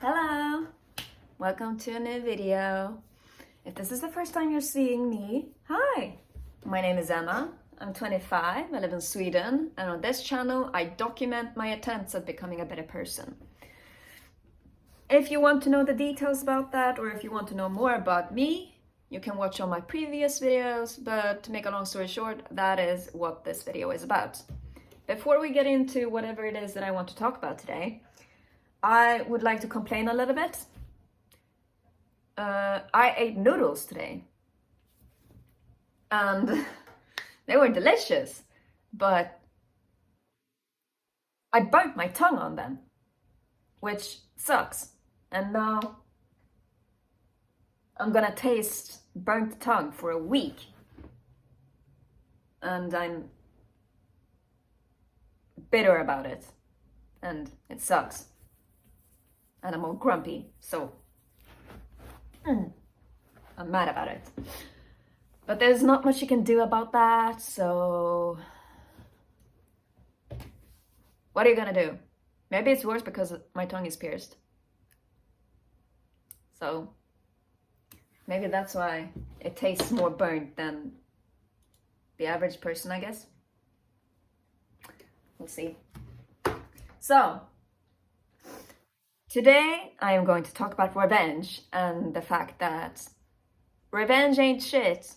Hello! Welcome to a new video. If this is the first time you're seeing me, hi! My name is Emma, I'm 25, I live in Sweden, and on this channel I document my attempts at becoming a better person. If you want to know the details about that, or if you want to know more about me, you can watch all my previous videos, but to make a long story short, that is what this video is about. Before we get into whatever it is that I want to talk about today, I would like to complain a little bit. I ate noodles today and they were delicious, but I burnt my tongue on them, which sucks. And now I'm gonna taste burnt tongue for a week. And I'm bitter about it. And it sucks. And I'm all grumpy, so I'm mad about it. But there's not much you can do about that, so what are you gonna do? Maybe it's worse because my tongue is pierced. So maybe that's why it tastes more burnt than the average person, I guess. We'll see. So today I am going to talk about revenge and the fact that revenge ain't shit.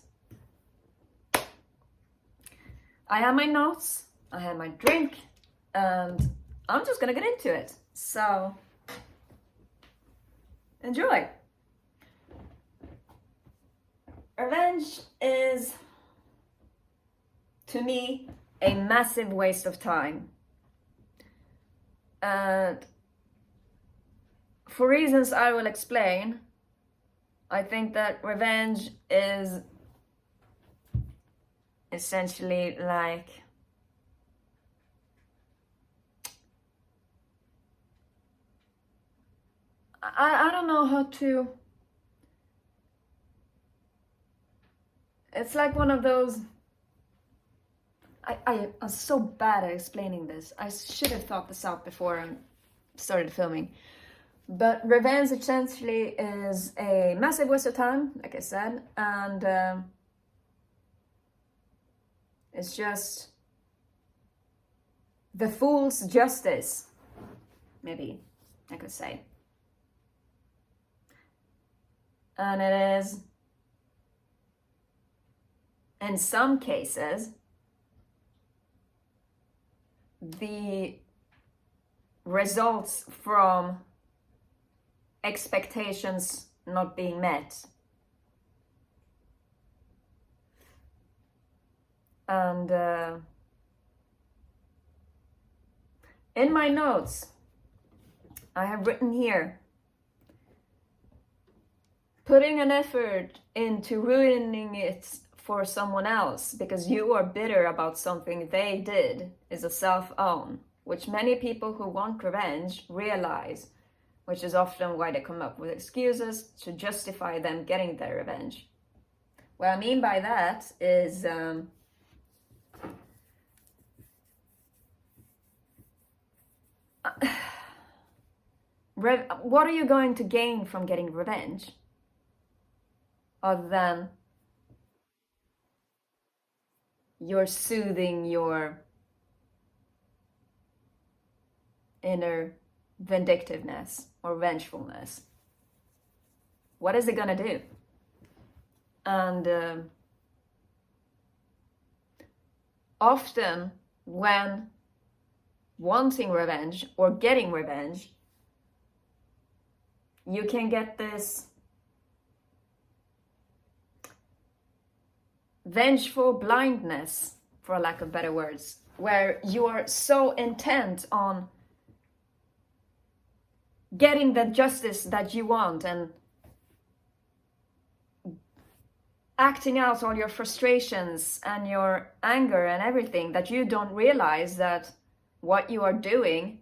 I have my notes, I have my drink, and I'm just gonna get into it. So enjoy. Revenge is, to me, a massive waste of time. And for reasons I will explain, I think that revenge is essentially like I don't know how to. It's like one of those. I'm so bad at explaining this. I should have thought this out before I started filming. But revenge essentially is a massive waste of time, like I said, and it's just the fool's justice, maybe I could say. And it is, in some cases, the results from expectations not being met. And in my notes, I have written here, putting an effort into ruining it for someone else because you are bitter about something they did is a self-own, which many people who want revenge realize, which is often why they come up with excuses to justify them getting their revenge. What I mean by that is what are you going to gain from getting revenge other than you're soothing your inner vindictiveness or vengefulness? What is it gonna do? And often when wanting revenge or getting revenge, you can get this vengeful blindness, for lack of better words, where you are so intent on getting the justice that you want and acting out all your frustrations and your anger and everything that you don't realize that what you are doing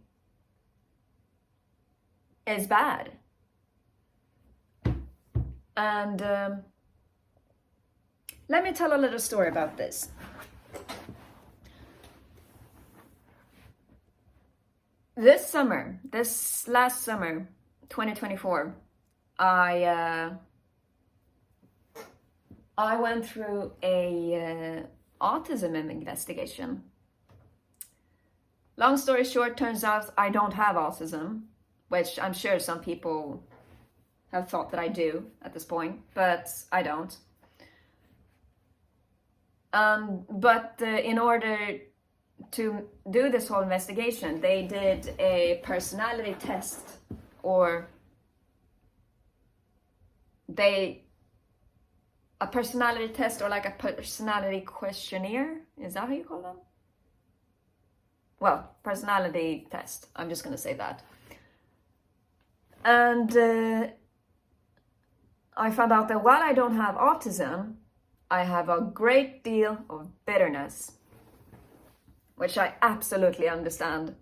is bad. And let me tell a little story about this. This last summer, 2024, I went through a autism investigation. Long story short, turns out I don't have autism, which I'm sure some people have thought that I do at this point, but I don't. But in order to do this whole investigation, they did a personality test, or a personality test, or like a personality questionnaire. Is that how you call them? Well, personality test. I'm just gonna say that. And I found out that while I don't have autism, I have a great deal of bitterness, which I absolutely understand,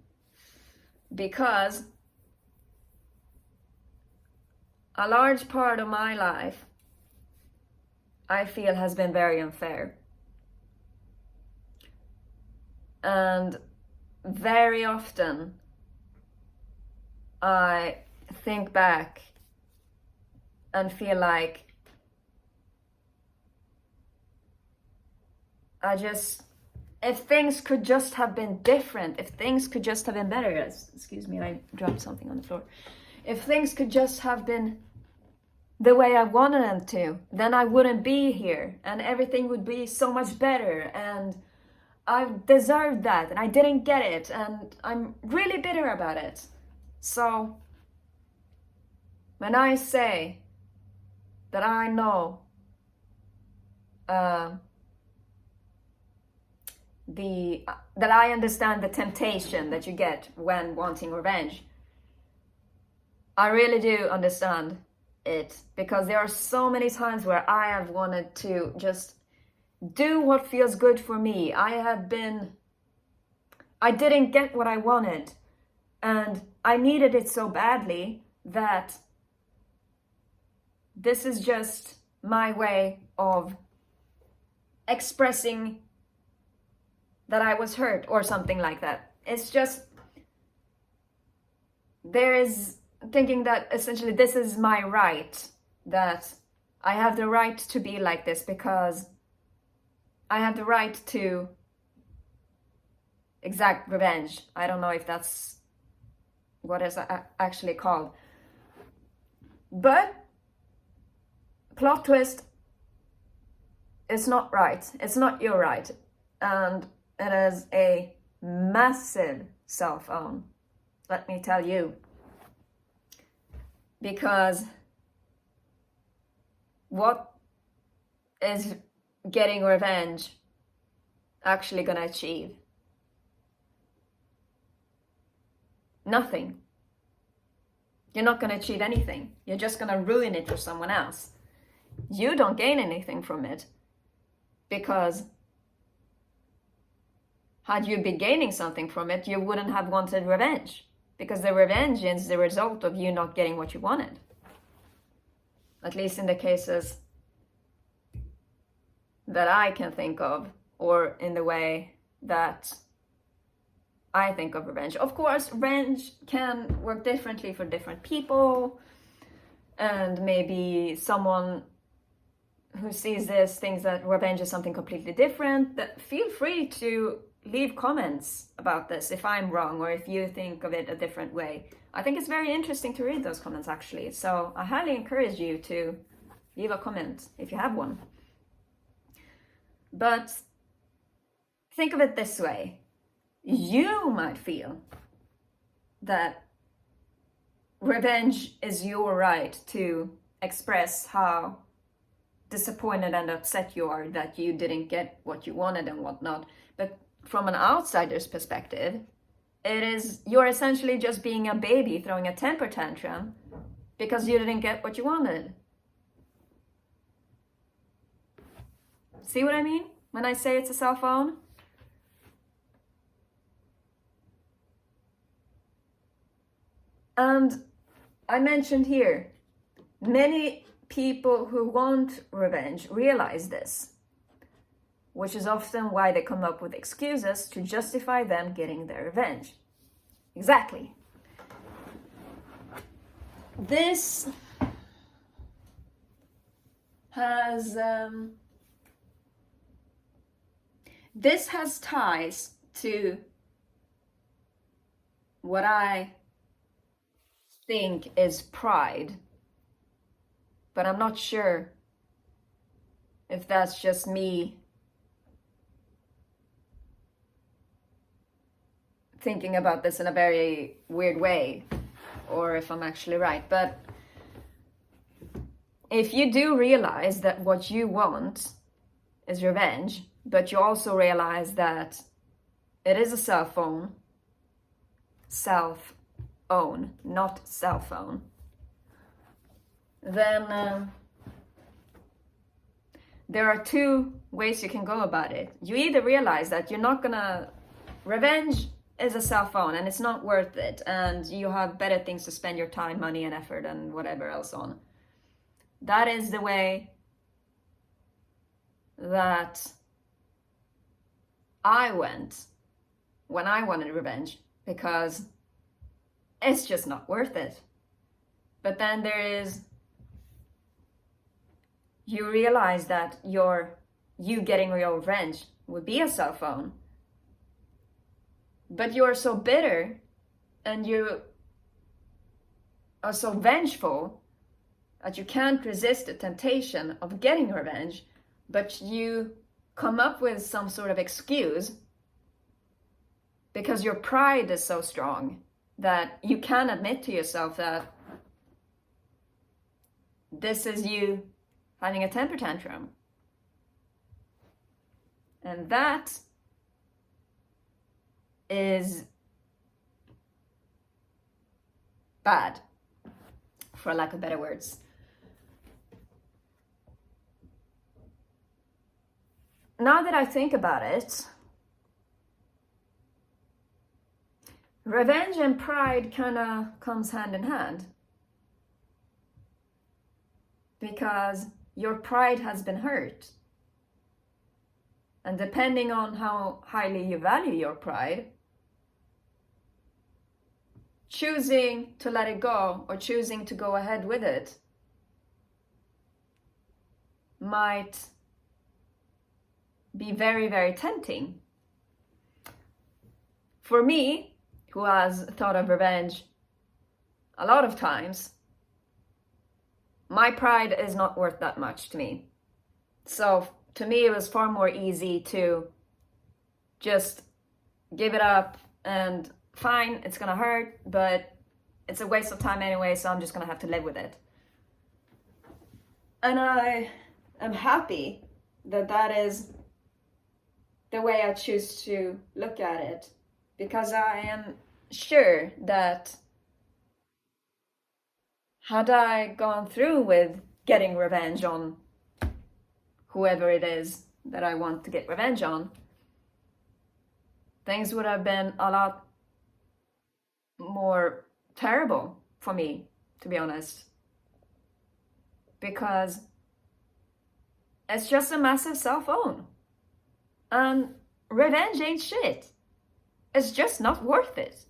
because a large part of my life, I feel, has been very unfair. And very often I think back and feel like if things could just have been different, if things could just have been better, excuse me, I dropped something on the floor. If things could just have been the way I wanted them to, then I wouldn't be here and everything would be so much better, and I deserved that and I didn't get it, and I'm really bitter about it. So when I say that I know that I understand the temptation that you get when wanting revenge, I really do understand it, because there are so many times where I have wanted to just do what feels good for me. I didn't get what I wanted, and I needed it so badly that this is just my way of expressing that I was hurt or something like that. It's just, there is thinking that essentially this is my right, that I have the right to be like this because I have the right to exact revenge. I don't know if that's what it's actually called. But plot twist, it's not right. It's not your right. And it is a massive self-own, let me tell you. Because what is getting revenge actually gonna achieve? Nothing. You're not gonna achieve anything. You're just gonna ruin it for someone else. You don't gain anything from it, because had you been gaining something from it, you wouldn't have wanted revenge, because the revenge is the result of you not getting what you wanted. At least in the cases that I can think of, or in the way that I think of revenge. Of course, revenge can work differently for different people, and maybe someone who sees this thinks that revenge is something completely different. That feel free to leave comments about this if I'm wrong, or if you think of it a different way. I think it's very interesting to read those comments, actually. So I highly encourage you to leave a comment if you have one. But think of it this way. You might feel that revenge is your right to express how disappointed and upset you are that you didn't get what you wanted and whatnot. But from an outsider's perspective, you're essentially just being a baby throwing a temper tantrum because you didn't get what you wanted. See what I mean when I say it's a self-own? And I mentioned here, many people who want revenge realize this, which is often why they come up with excuses to justify them getting their revenge. Exactly. This has ties to what I think is pride, but I'm not sure if that's just me thinking about this in a very weird way, or if I'm actually right. But if you do realize that what you want is revenge, but you also realize that it is a cell phone, not cell phone, then there are two ways you can go about it. You either realize that you're not gonna, revenge is a cell phone and it's not worth it, and you have better things to spend your time, money, and effort and whatever else on. That is the way that I went when I wanted revenge, because it's just not worth it. But then there is, you realize that you getting your revenge would be a cell phone, but you're so bitter and you are so vengeful that you can't resist the temptation of getting revenge, but you come up with some sort of excuse because your pride is so strong that you can't admit to yourself that this is you having a temper tantrum. And that is bad, for lack of better words. Now that I think about it, revenge and pride kind of comes hand in hand, because your pride has been hurt. And depending on how highly you value your pride, choosing to let it go or choosing to go ahead with it might be very, very tempting. For me, who has thought of revenge a lot of times, my pride is not worth that much to me. So to me, it was far more easy to just give it up and fine, it's gonna hurt, but it's a waste of time anyway, so I'm just gonna have to live with it. And I am happy that that is the way I choose to look at it, because I am sure that had I gone through with getting revenge on whoever it is that I want to get revenge on, things would have been a lot more terrible for me, to be honest, because it's just a massive cell phone and revenge ain't shit. It's just not worth it.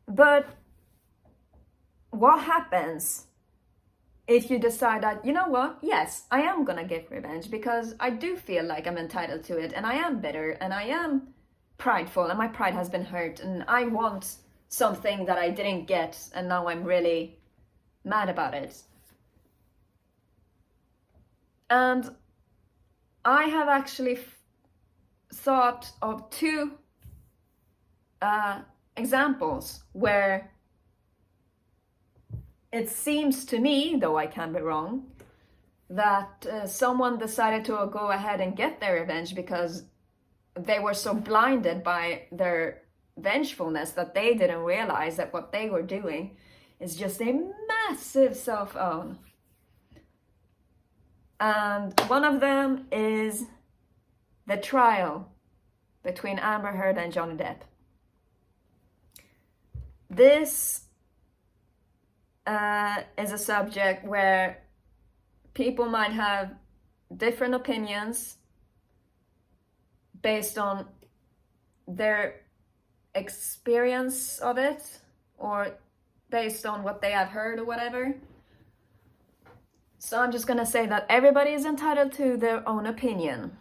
But what happens if you decide that, you know what, yes, I am gonna get revenge because I do feel like I'm entitled to it, and I am bitter and I am prideful and my pride has been hurt and I want something that I didn't get and now I'm really mad about it. And I have actually thought of two examples where it seems to me, though I can be wrong, that someone decided to go ahead and get their revenge because they were so blinded by their vengefulness that they didn't realize that what they were doing is just a massive cell phone. And one of them is the trial between Amber Heard and Johnny Depp. This is a subject where people might have different opinions based on their experience of it, or based on what they have heard or whatever. So I'm just gonna say that everybody is entitled to their own opinion.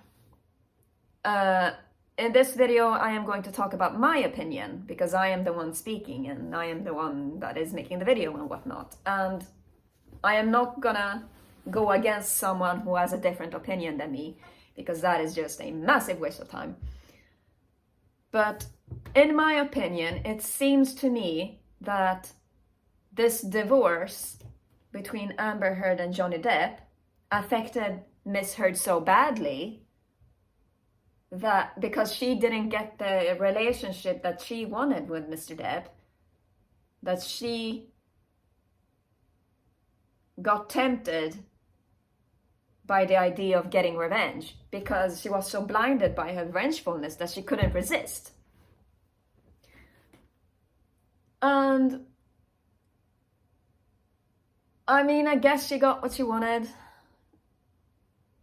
In this video, I am going to talk about my opinion because I am the one speaking and I am the one that is making the video and whatnot. And I am not gonna go against someone who has a different opinion than me because that is just a massive waste of time. But in my opinion, it seems to me that this divorce between Amber Heard and Johnny Depp affected Miss Heard so badly that because she didn't get the relationship that she wanted with Mr. Depp, that she got tempted by the idea of getting revenge because she was so blinded by her vengefulness that she couldn't resist. And I mean, I guess she got what she wanted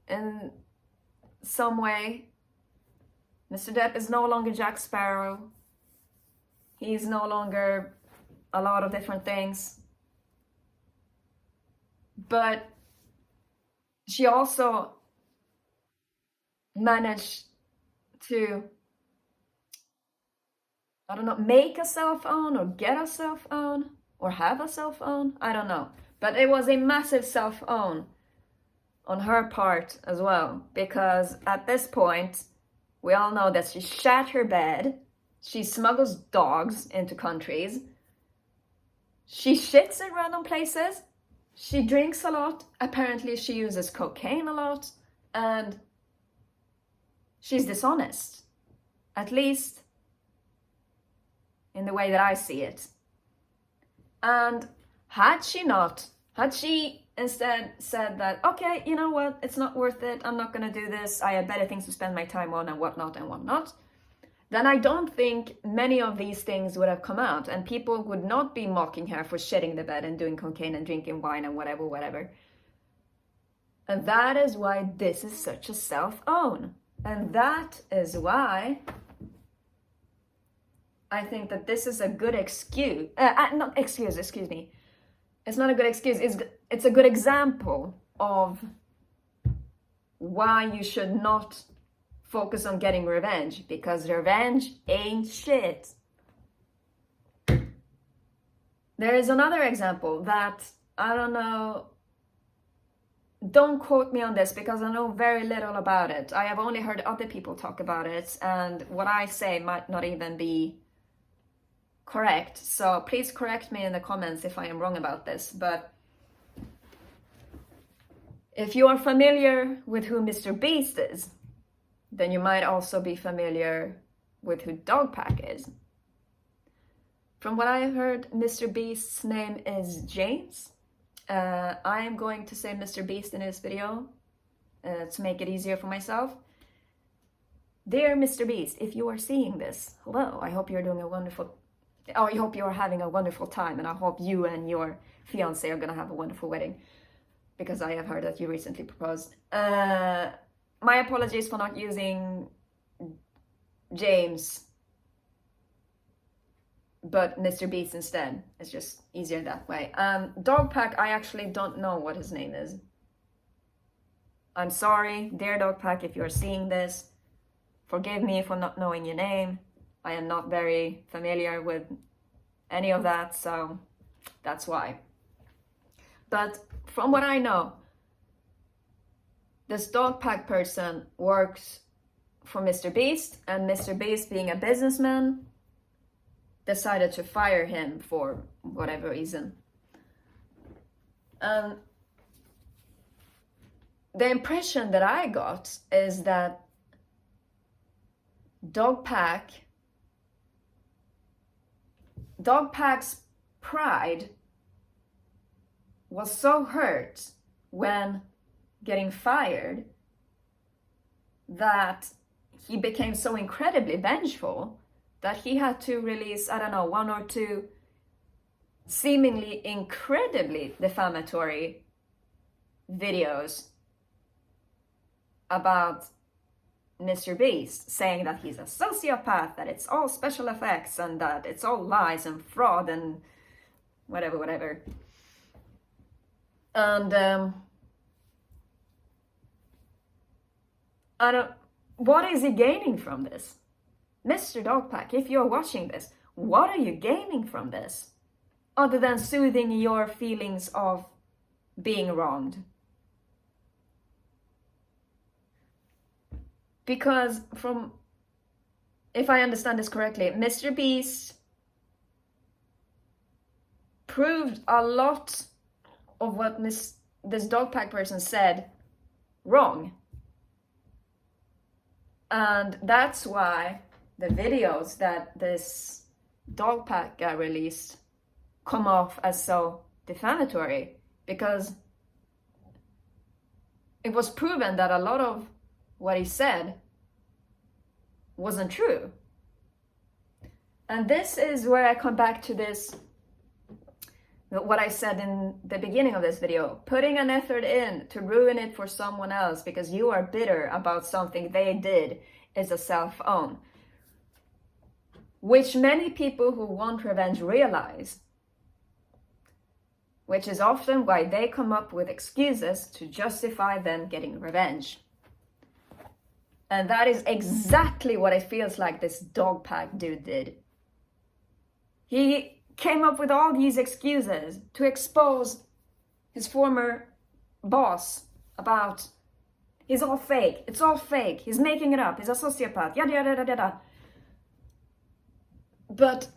in some way. Mr. Depp is no longer Jack Sparrow. He's no longer a lot of different things. But she also managed to, I don't know, make a cell phone or get a cell phone or have a cell phone. I don't know. But it was a massive cell phone on her part as well. Because at this point, we all know that she shat her bed. She smuggles dogs into countries. She shits in random places. She drinks a lot. Apparently she uses cocaine a lot. And she's dishonest. At least in the way that I see it. And had she instead said that, okay, you know what, it's not worth it, I'm not gonna do this, I have better things to spend my time on and whatnot, then I don't think many of these things would have come out and people would not be mocking her for shitting the bed and doing cocaine and drinking wine and whatever. And that is why this is such a self-own. And that is why I think that this is a good excuse. Excuse me. It's not a good excuse. It's a good example of why you should not focus on getting revenge, because revenge ain't shit. There is another example that, I don't know, don't quote me on this because I know very little about it. I have only heard other people talk about it, and what I say might not even be correct. So please correct me in the comments if I am wrong about this. But if you are familiar with who Mr. Beast is, then you might also be familiar with who Dogpack is. From what I have heard, Mr. Beast's name is James. I am going to say Mr. Beast in this video to make it easier for myself. Dear Mr. Beast, if you are seeing this, hello, I hope you're doing a wonderful, I hope you're having a wonderful time, and I hope you and your fiance are gonna have a wonderful wedding, because I have heard that you recently proposed. My apologies for not using James, but Mr. Beast instead. It's just easier that way. Dogpack, I actually don't know what his name is. I'm sorry, dear Dogpack, if you're seeing this. Forgive me for not knowing your name. I am not very familiar with any of that, so that's why. But from what I know, this Dogpack person works for Mr. Beast, and Mr. Beast, being a businessman, decided to fire him for whatever reason. The impression that I got is that Dogpack's pride was so hurt when getting fired that he became so incredibly vengeful that he had to release, I don't know, 1 or 2 seemingly incredibly defamatory videos about Mr. Beast, saying that he's a sociopath, that it's all special effects, and that it's all lies and fraud and whatever. And what is he gaining from this? Mr. Dogpack, if you're watching this, what are you gaining from this? Other than soothing your feelings of being wronged. Because if I understand this correctly, Mr. Beast proved a lot of what this Dogpack person said wrong. And that's why the videos that this Dogpack guy released come off as so defamatory, because it was proven that a lot of what he said wasn't true. And this is where I come back to this, what I said in the beginning of this video, putting an effort in to ruin it for someone else because you are bitter about something they did is a self-own, which many people who want revenge realize, which is often why they come up with excuses to justify them getting revenge. And that is exactly what it feels like this Dogpack dude did. He came up with all these excuses to expose his former boss about, he's all fake, it's all fake, he's making it up, he's a sociopath, yada yada yada yada. But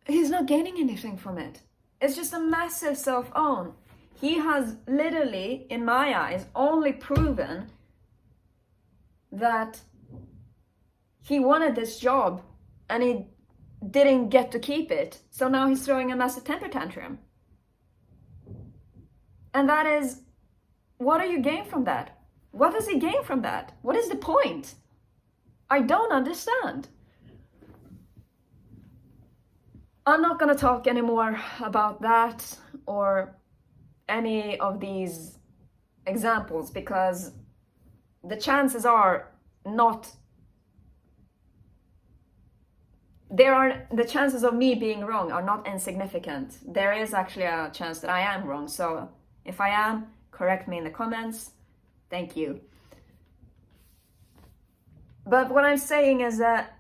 he's not gaining anything from it. It's just a massive self-own. He has literally, in my eyes, only proven that he wanted this job and he didn't get to keep it. So now he's throwing a massive temper tantrum. And that is, what do you gain from that? What does he gain from that? What is the point? I don't understand. I'm not going to talk anymore about that or any of these examples, because the chances are not, the chances of me being wrong are not insignificant. There is actually a chance that I am wrong. So if I am, correct me in the comments. Thank you. But what I'm saying is that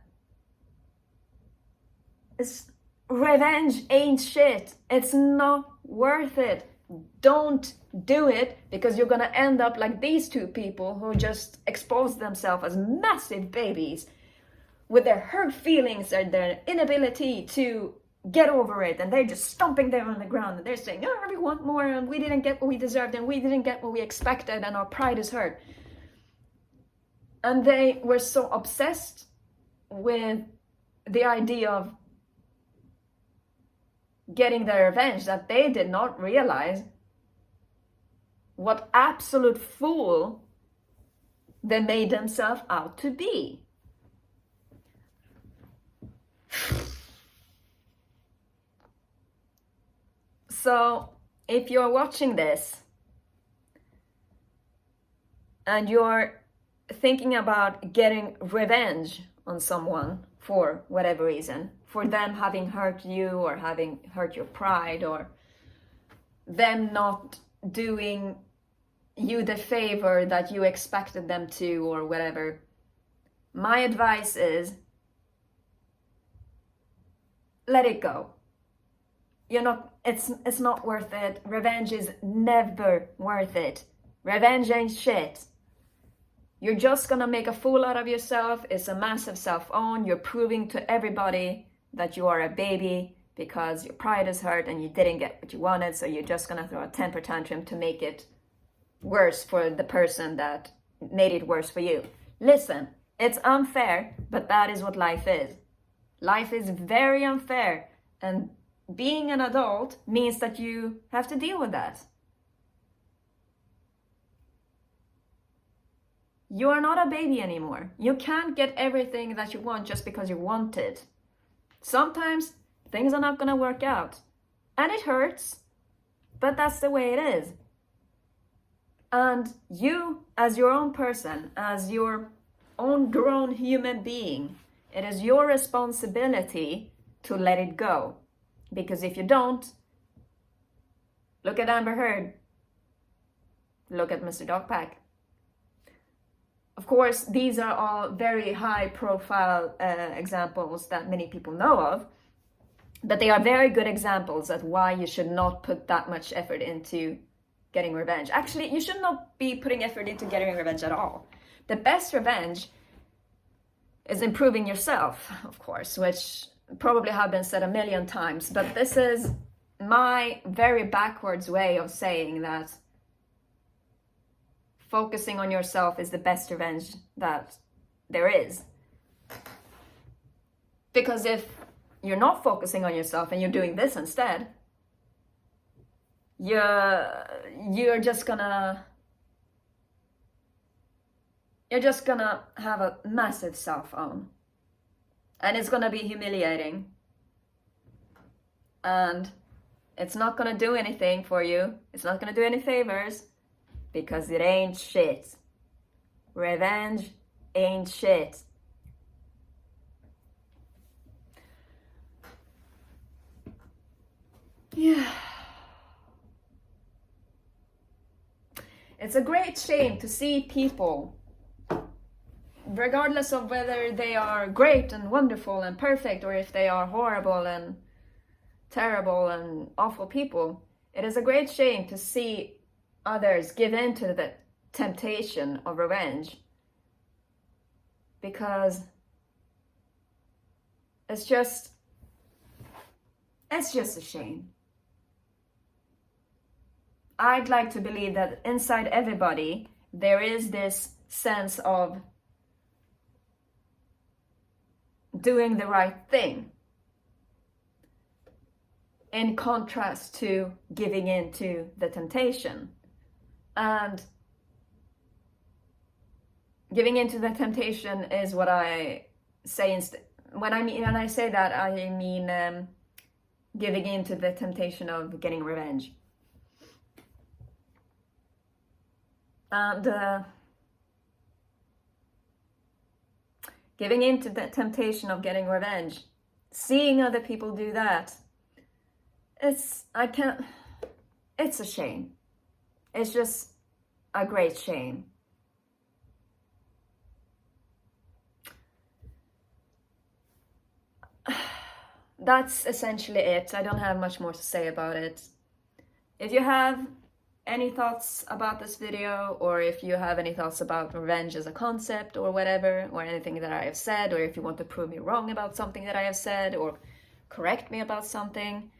revenge ain't shit. It's not worth it. Don't do it, because you're gonna end up like these two people who just exposed themselves as massive babies with their hurt feelings and their inability to get over it, and they're just stomping there on the ground and they're saying, oh, we want more and we didn't get what we deserved and we didn't get what we expected and our pride is hurt. And they were so obsessed with the idea of getting their revenge that they did not realize what absolute fool they made themselves out to be. So if you're watching this and you're thinking about getting revenge on someone for whatever reason, for them having hurt you or having hurt your pride, or them not doing you the favor that you expected them to, or whatever, my advice is let it go. It's not worth it. Revenge is never worth it. Revenge ain't shit. You're just gonna make a fool out of yourself. It's a massive self-own. You're proving to everybody that you are a baby because your pride is hurt and you didn't get what you wanted, so you're just gonna throw a temper tantrum to make it worse for the person that made it worse for you. Listen, it's unfair, but that is what life is. Life is very unfair, and being an adult means that you have to deal with that. You are not a baby anymore. You can't get everything that you want just because you want it. Sometimes things are not going to work out. And it hurts, but that's the way it is. And you, as your own person, as your own grown human being, It is your responsibility to let it go. Because if you don't, look at Amber Heard. Look at Mr. Dogpack. Of course, these are all very high-profile examples that many people know of, but they are very good examples of why you should not put that much effort into getting revenge. Actually, you should not be putting effort into getting revenge at all. The best revenge is improving yourself, of course, which probably have been said a million times, but this is my very backwards way of saying that focusing on yourself is the best revenge that there is. Because if you're not focusing on yourself and you're doing this instead, you're just gonna have a massive self-own, and it's gonna be humiliating, and it's not gonna do anything for you. It's not gonna do any favors, because it ain't shit. Revenge ain't shit. Yeah. It's a great shame to see people, regardless of whether they are great and wonderful and perfect, or if they are horrible and terrible and awful people. It is a great shame to see others give in to the temptation of revenge, because it's just a shame. I'd like to believe that inside everybody there is this sense of doing the right thing, in contrast to giving in to the temptation. And giving into the temptation is what I say when I say that, I mean giving into the temptation of getting revenge. And giving into the temptation of getting revenge, seeing other people do that, it's a shame. It's just a great shame. That's essentially it. I don't have much more to say about it. If you have any thoughts about this video, or if you have any thoughts about revenge as a concept or whatever, or anything that I have said, or if you want to prove me wrong about something that I have said, or correct me about something,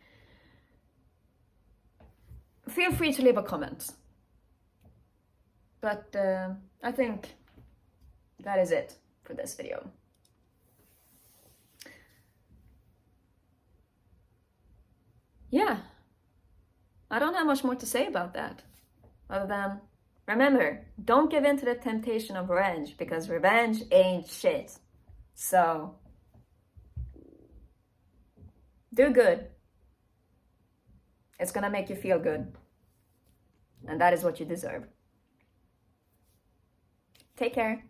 feel free to leave a comment. But I think that is it for this video. Yeah, I don't have much more to say about that, other than, remember, don't give in to the temptation of revenge, because revenge ain't shit. So, do good. It's gonna make you feel good. And that is what you deserve. Take care.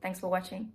Thanks for watching.